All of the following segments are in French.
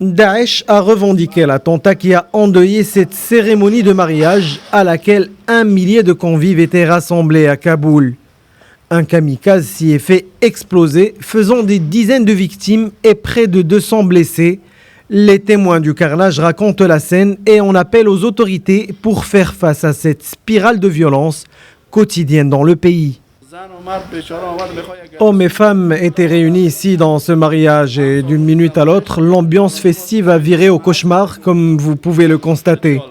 Daesh a revendiqué l'attentat qui a endeuillé cette cérémonie de mariage à laquelle 1 millier de convives étaient rassemblés à Kaboul. Un kamikaze s'y est fait exploser, faisant des dizaines de victimes et près de 200 blessés. Les témoins du carnage racontent la scène et on appelle aux autorités pour faire face à cette spirale de violence quotidienne dans le pays. Hommes et femmes étaient réunis ici dans ce mariage et d'une minute à l'autre, l'ambiance festive a viré au cauchemar, comme vous pouvez le constater.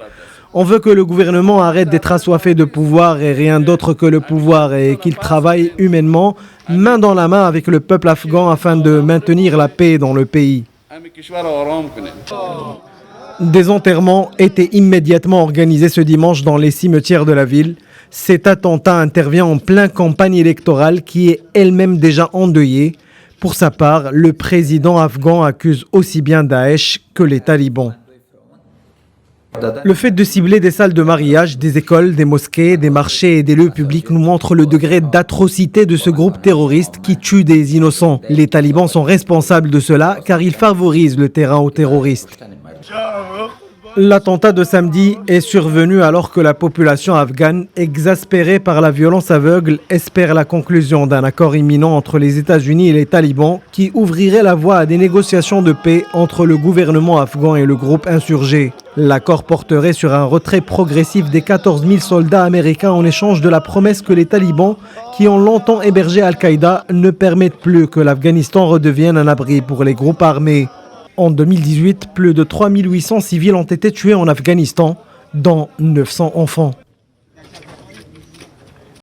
On veut que le gouvernement arrête d'être assoiffé de pouvoir et rien d'autre que le pouvoir et qu'il travaille humainement, main dans la main avec le peuple afghan afin de maintenir la paix dans le pays. Des enterrements étaient immédiatement organisés ce dimanche dans les cimetières de la ville. Cet attentat intervient en pleine campagne électorale qui est elle-même déjà endeuillée. Pour sa part, le président afghan accuse aussi bien Daesh que les talibans. Le fait de cibler des salles de mariage, des écoles, des mosquées, des marchés et des lieux publics nous montre le degré d'atrocité de ce groupe terroriste qui tue des innocents. Les talibans sont responsables de cela car ils favorisent le terrain aux terroristes. L'attentat de samedi est survenu alors que la population afghane, exaspérée par la violence aveugle, espère la conclusion d'un accord imminent entre les États-Unis et les talibans qui ouvrirait la voie à des négociations de paix entre le gouvernement afghan et le groupe insurgé. L'accord porterait sur un retrait progressif des 14 000 soldats américains en échange de la promesse que les talibans, qui ont longtemps hébergé Al-Qaïda, ne permettent plus que l'Afghanistan redevienne un abri pour les groupes armés. En 2018, plus de 3 800 civils ont été tués en Afghanistan, dont 900 enfants.